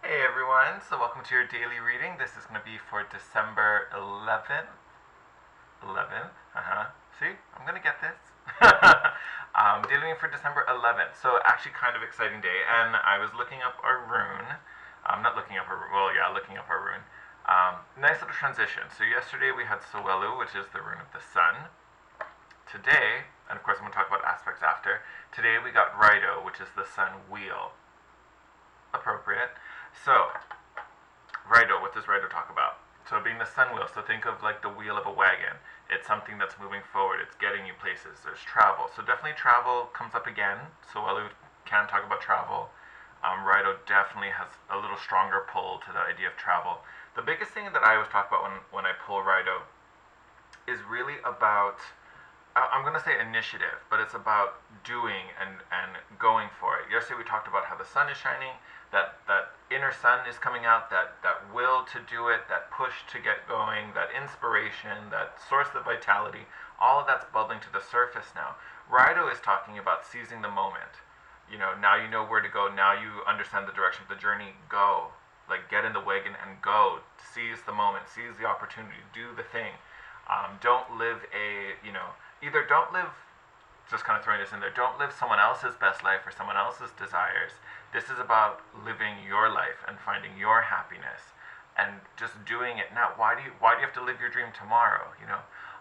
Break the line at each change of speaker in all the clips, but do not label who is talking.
Hey everyone, so welcome to your daily reading. This is going to be for December 11th. 11th, See, I'm going to get this. Daily reading for December 11th. So, actually, kind of exciting day. And I was looking up our rune. Not looking up our well, yeah, looking up our rune. Nice little transition. So, yesterday we had Soelu, which is the rune of the sun. Today, and of course, I'm going to talk about aspects after. Today we got Rido, which is the sun wheel. Appropriate. So, Rido, what does Rido talk about? So being the sun wheel, so think of like the wheel of a wagon. It's something that's moving forward, it's getting you places, there's travel. So definitely travel comes up again, so while we can talk about travel, Rido definitely has a little stronger pull to the idea of travel. The biggest thing that I always talk about when I pull Rido is really about I'm going to say initiative, but it's about doing and going for it. Yesterday we talked about how the sun is shining, that inner sun is coming out, that will to do it, that push to get going, that inspiration, that source of vitality, all of that's bubbling to the surface now. Rido is talking about seizing the moment. Now you know where to go, now you understand the direction of the journey, go. Like, get in the wagon and go. Seize the moment, seize the opportunity, do the thing. Don't live either don't live, just kind of throwing this in there, don't live someone else's best life or someone else's desires. This is about living your life and finding your happiness and just doing it now. Why do you have to live your dream tomorrow?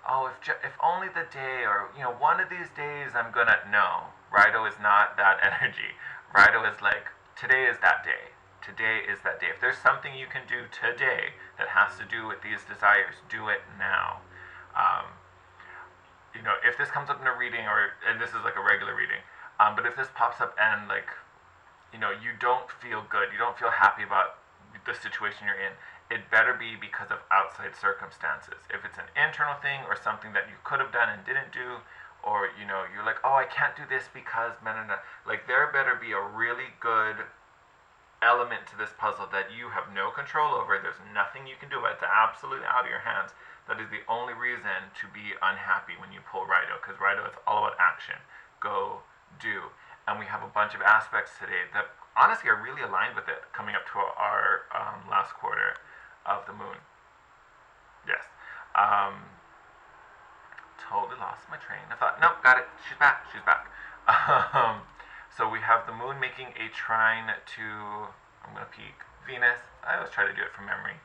Oh, if only the day, or one of these days I'm gonna. No, Rido is not that energy. Rido is like, today is that day. Today is that day. If there's something you can do today that has to do with these desires, do it now. Um, if this comes up in a reading, and this is like a regular reading, but if this pops up and like, you don't feel good, you don't feel happy about the situation you're in, it better be because of outside circumstances. If it's an internal thing or something that you could have done and didn't do, or you're like, oh, I can't do this because, like, there better be a really good element to this puzzle that you have no control over. There's nothing you can do about it. It's absolutely out of your hands. That is the only reason to be unhappy when you pull Rido, because Rido is all about action. Go, do. And we have a bunch of aspects today that honestly are really aligned with it, coming up to our last quarter of the moon. Yes. Totally lost my train of thought. Nope, got it. She's back. She's back. So we have the moon making a trine to, I'm going to peek, Venus. I always try to do it from memory.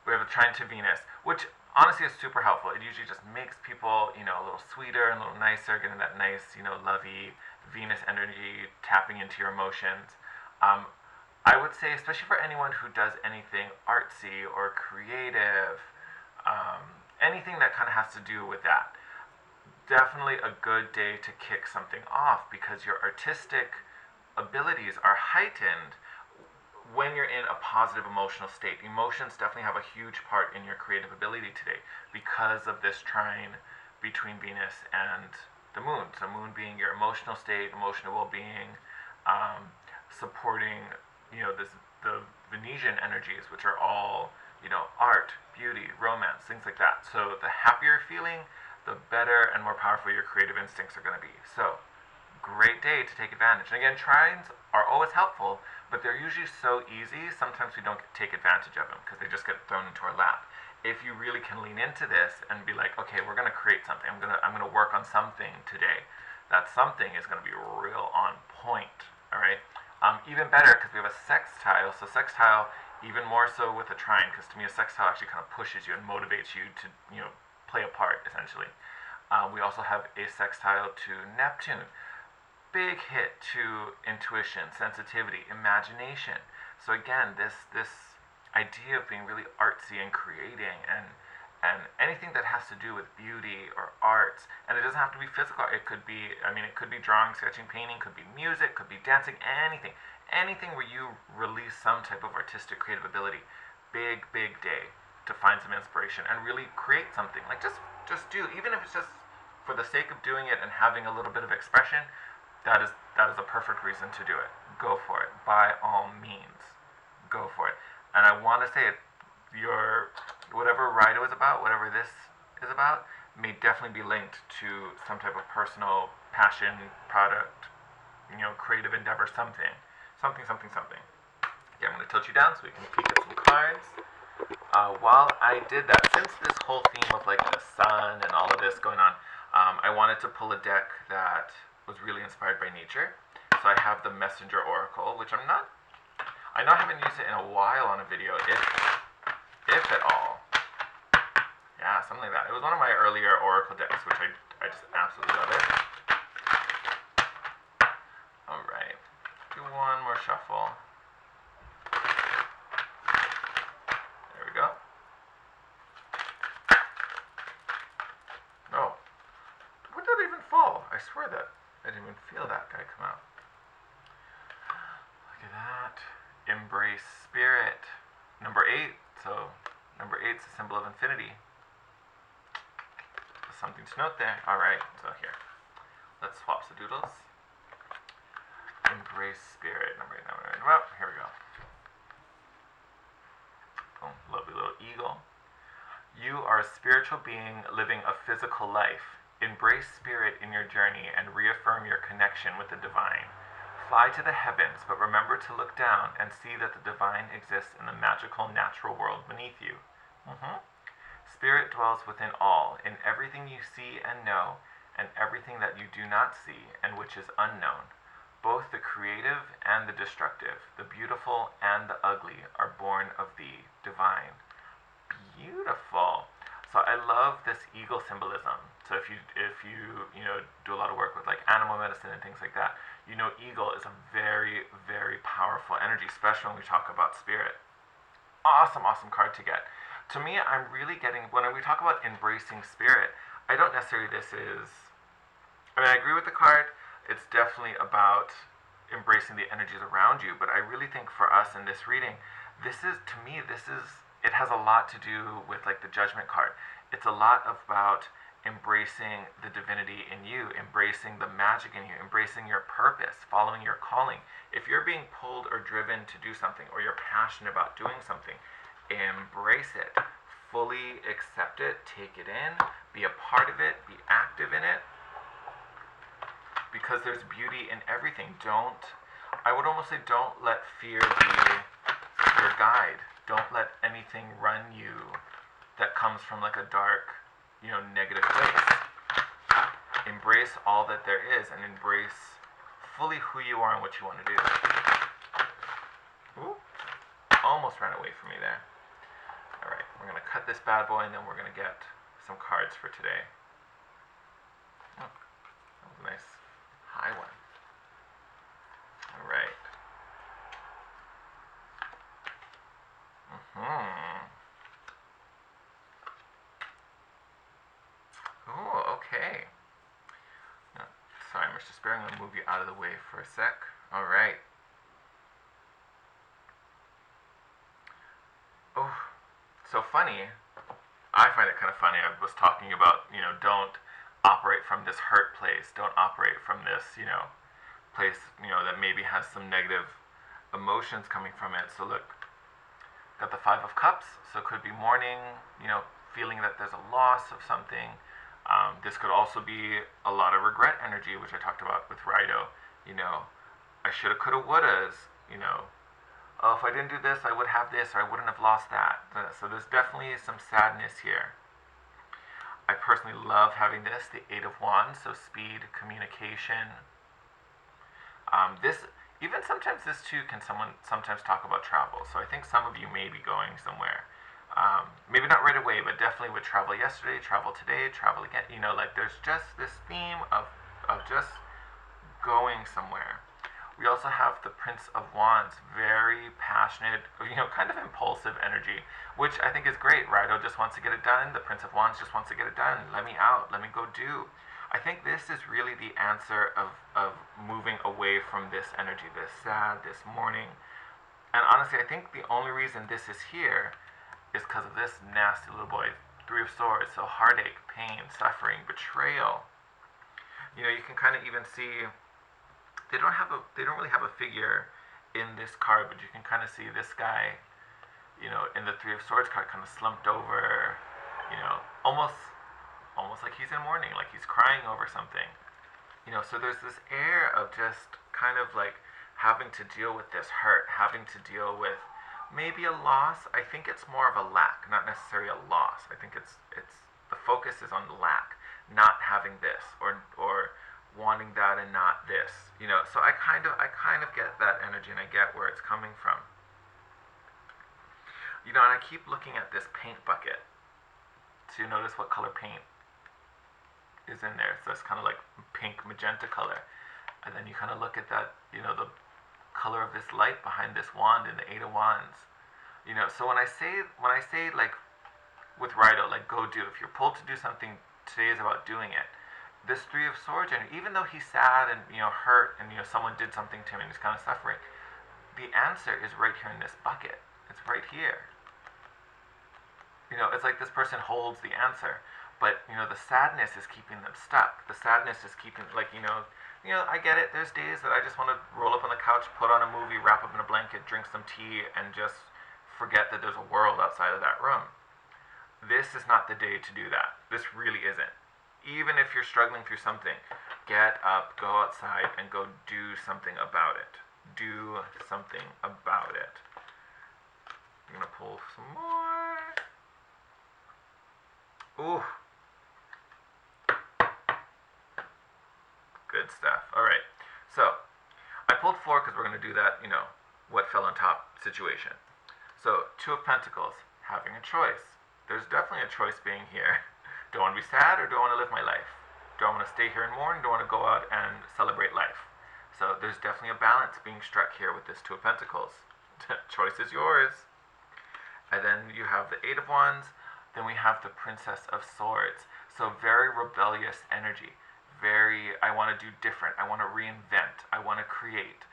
We have a trine to Venus, which honestly is super helpful. It usually just makes people, a little sweeter and a little nicer, getting that nice, lovey Venus energy, tapping into your emotions. I would say, especially for anyone who does anything artsy or creative, anything that kind of has to do with that, definitely a good day to kick something off, because your artistic abilities are heightened when you're in a positive emotional state. Emotions definitely have a huge part in your creative ability today because of this trine between Venus and the moon. So moon being your emotional state, emotional well-being, supporting, the Venetian energies, which are all, art, beauty, romance, things like that. So the happier you're feeling, the better and more powerful your creative instincts are going to be. So, great day to take advantage. And again, trines are always helpful, but they're usually so easy, sometimes we don't take advantage of them because they just get thrown into our lap. If you really can lean into this and be like, okay, we're going to create something. I'm going to work on something today. That something is going to be real on point. All right. Even better because we have a sextile. So sextile, even more so with a trine, because to me a sextile actually kind of pushes you and motivates you to play a part essentially. We also have a sextile to Neptune. Big hit to intuition, sensitivity, imagination. So again, this idea of being really artsy and creating and anything that has to do with beauty or arts, and it doesn't have to be physical. It could be, it could be drawing, sketching, painting, could be music, could be dancing, anything where you release some type of artistic creative ability. Big day to find some inspiration and really create something. Like, just do, even if it's just for the sake of doing it and having a little bit of expression. That is a perfect reason to do it. Go for it. By all means, go for it. And I want to say it, whatever Rido is about, whatever this is about, may definitely be linked to some type of personal passion, product, creative endeavor, something. Yeah, I'm going to tilt you down so we can peek at some cards. While I did that, since this whole theme of like the sun and all of this going on, I wanted to pull a deck that was really inspired by nature. So I have the Messenger Oracle, which I know I haven't used it in a while on a video, if at all. Yeah, something like that. It was one of my earlier Oracle decks, which I just absolutely love it. Alright, do one more shuffle. There we go. Oh, where did that even fall? I swear that I didn't even feel that guy come out. Look at that. Embrace spirit. Number 8. So number 8 is a symbol of infinity. There's something to note there. Alright, so here. Let's swap some doodles. Embrace spirit. Number 8. Well, here we go. Oh, lovely little eagle. You are a spiritual being living a physical life. Embrace spirit in your journey and reaffirm your connection with the divine. Fly to the heavens, but remember to look down and see that the divine exists in the magical natural world beneath you. Spirit dwells within all, in everything you see and know, and everything that you do not see and which is unknown. Both the creative and the destructive, the beautiful and the ugly, are born of the divine. Beautiful. So I love this eagle symbolism. So if you do a lot of work with like animal medicine and things like that, eagle is a very, very powerful energy, especially when we talk about spirit. Awesome card to get. To me, I'm really getting, when we talk about embracing spirit, I don't necessarily, I agree with the card. It's definitely about embracing the energies around you, but I really think for us in this reading, it has a lot to do with like the judgment card. It's a lot about embracing the divinity in you, embracing the magic in you, embracing your purpose, following your calling. If you're being pulled or driven to do something, or you're passionate about doing something, embrace it, fully accept it, take it in, be a part of it, be active in it, because there's beauty in everything. I would almost say, don't let fear be your guide. Don't let anything run you that comes from like a dark, negative place. Embrace all that there is and embrace fully who you are and what you want to do. Ooh, almost ran away from me there. Alright, we're going to cut this bad boy and then we're going to get some cards for today. Oh, that was a nice high one. Alright. Oh, okay. No, sorry, Mr. Spear, I'm going to move you out of the way for a sec. Alright. Oh, so funny. I find it kind of funny. I was talking about, don't operate from this hurt place. Don't operate from this, place, that maybe has some negative emotions coming from it. So look, got the 5 of Cups. So it could be mourning, feeling that there's a loss of something. This could also be a lot of regret energy, which I talked about with Rido. I shoulda, coulda, wouldas. Oh, if I didn't do this, I would have this, or I wouldn't have lost that. So there's definitely some sadness here. I personally love having this, the 8 of Wands, so speed, communication. Even sometimes this too can sometimes talk about travel. So I think some of you may be going somewhere. Maybe not right away, but definitely with travel yesterday, travel today, travel again. There's just this theme of just going somewhere. We also have the Prince of Wands, very passionate, kind of impulsive energy, which I think is great. Rido just wants to get it done. The Prince of Wands just wants to get it done. Let me out. Let me go do. I think this is really the answer of moving away from this energy, this sad, this mourning. And honestly, I think the only reason this is here is because of this nasty little boy. 3 of Swords, so heartache, pain, suffering, betrayal. You can kind of even see they don't really have a figure in this card, but you can kind of see this guy, in the 3 of Swords card, kind of slumped over, almost like he's in mourning, like he's crying over something. So there's this air of just kind of like having to deal with this hurt, having to deal with maybe a loss. I think it's more of a lack, not necessarily a loss. I think it's the focus is on lack, not having this or wanting that and not this. So I kind of get that energy, and I get where it's coming from. And I keep looking at this paint bucket to notice what color paint is in there. So it's kind of like pink magenta color. And then you kind of look at that, the color of this light behind this wand in the Eight of Wands. So when I say like with Rido, like go do, if you're pulled to do something, today is about doing it. This Three of Swords, and even though he's sad and hurt, and someone did something to him and he's kind of suffering, the answer is right here in this bucket. It's right here. It's like this person holds the answer, but the sadness is keeping them stuck. The sadness is keeping, like, I get it. There's days that I just want to roll up on the couch, put on a movie, wrap up in a blanket, drink some tea, and just forget that there's a world outside of that room. This is not the day to do that. This really isn't. Even if you're struggling through something, get up, go outside, and go do something about it. Do something about it. I'm going to pull some more. Ooh. Good stuff. Alright. So, I pulled 4 because we're going to do that, what fell on top situation. So, 2 of Pentacles. Having a choice. There's definitely a choice being here. Do I want to be sad, or do I want to live my life? Do I want to stay here and mourn, or do I want to go out and celebrate life? So, there's definitely a balance being struck here with this 2 of Pentacles. Choice is yours. And then you have the 8 of Wands. Then we have the Princess of Swords. So very rebellious energy. Very, I want to do different. I want to reinvent. I want to create.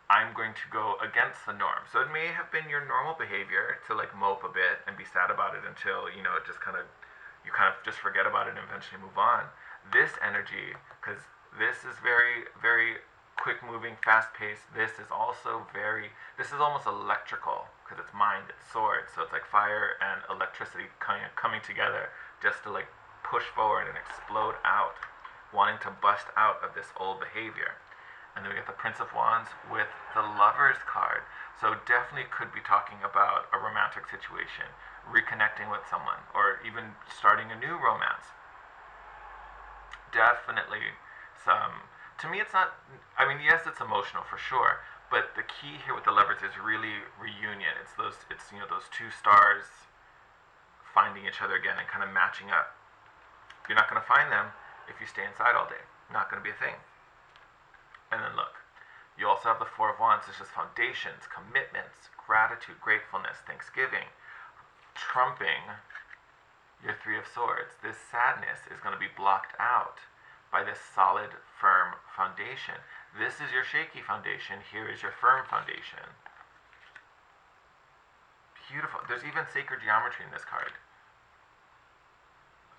I'm going to go against the norm. So it may have been your normal behavior to like mope a bit and be sad about it until, it just you kind of just forget about it and eventually move on. This energy, because this is very, very quick moving, fast paced. This is almost electrical, because it's mind, it's swords. So it's like fire and electricity coming together just to like push forward and explode out, wanting to bust out of this old behavior. And then we get the Prince of Wands with the Lover's card. So definitely could be talking about a romantic situation, reconnecting with someone, or even starting a new romance. Definitely some. To me, it's not, yes, it's emotional for sure, but the key here with the Lovers is really reunion. It's those 2 stars finding each other again and kind of matching up. You're not going to find them if you stay inside all day. Not going to be a thing. And then look, you also have the 4 of Wands. It's just foundations, commitments, gratitude, gratefulness, thanksgiving, trumping your 3 of Swords. This sadness is going to be blocked out by this solid, firm foundation. This is your shaky foundation. Here is your firm foundation. Beautiful. There's even sacred geometry in this card.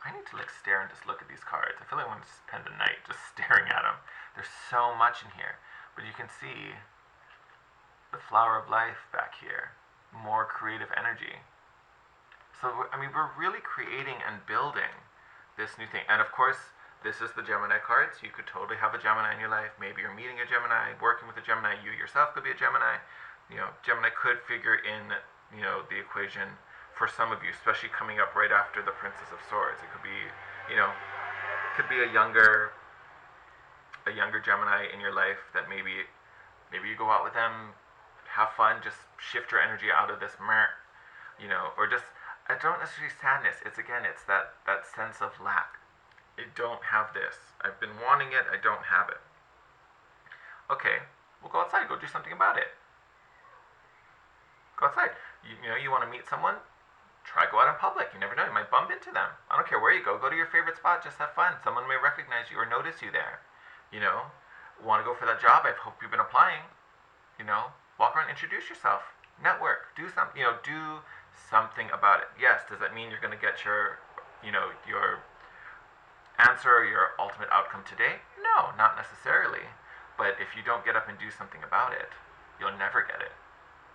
I need to stare and just look at these cards. I feel like I want to spend a night just staring at them. There's so much in here. But you can see the flower of life back here. More creative energy. So, we're really creating and building this new thing. And of course, this is the Gemini card, so you could totally have a Gemini in your life. Maybe you're meeting a Gemini, working with a Gemini. You yourself could be a Gemini. Gemini could figure in, the equation for some of you, especially coming up right after the Princess of Swords. It could be, a younger Gemini in your life that maybe you go out with them, have fun, just shift your energy out of this or just, I don't necessarily sadness. It's that sense of lack. I don't have this. I've been wanting it. I don't have it. Okay, we'll go outside. Go do something about it. Go outside. You want to meet someone? Try go out in public. You never know. You might bump into them. I don't care where you go. Go to your favorite spot. Just have fun. Someone may recognize you or notice you there. Want to go for that job? I hope you've been applying. Walk around, introduce yourself, network, do something. Do something about it. Yes. Does that mean you're going to get your answer or your ultimate outcome today? No, not necessarily. But if you don't get up and do something about it, you'll never get it.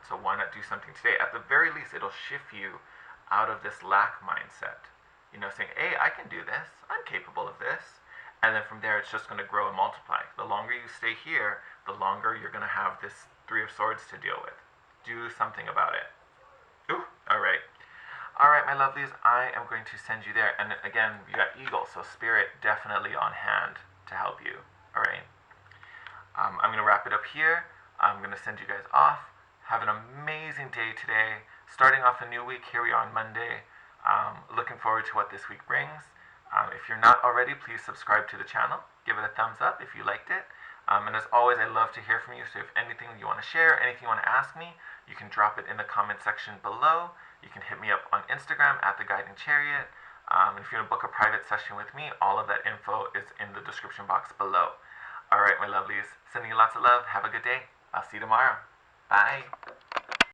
So why not do something today? At the very least, it'll shift you out of this lack mindset. Saying, hey, I can do this. I'm capable of this. And then from there, it's just going to grow and multiply. The longer you stay here, the longer you're going to have this Three of Swords to deal with. Do something about it. Ooh, all right. All right, my lovelies, I am going to send you there. And again, you got Eagle, so Spirit definitely on hand to help you. All right. I'm going to wrap it up here. I'm going to send you guys off. Have an amazing day today. Starting off a new week. Here we are on Monday. Looking forward to what this week brings. If you're not already, please subscribe to the channel. Give it a thumbs up if you liked it. And as always, I love to hear from you. So if anything you want to share, anything you want to ask me, you can drop it in the comment section below. You can hit me up on Instagram at The Guiding Chariot. And if you want to book a private session with me, all of that info is in the description box below. All right, my lovelies. Sending you lots of love. Have a good day. I'll see you tomorrow. Bye.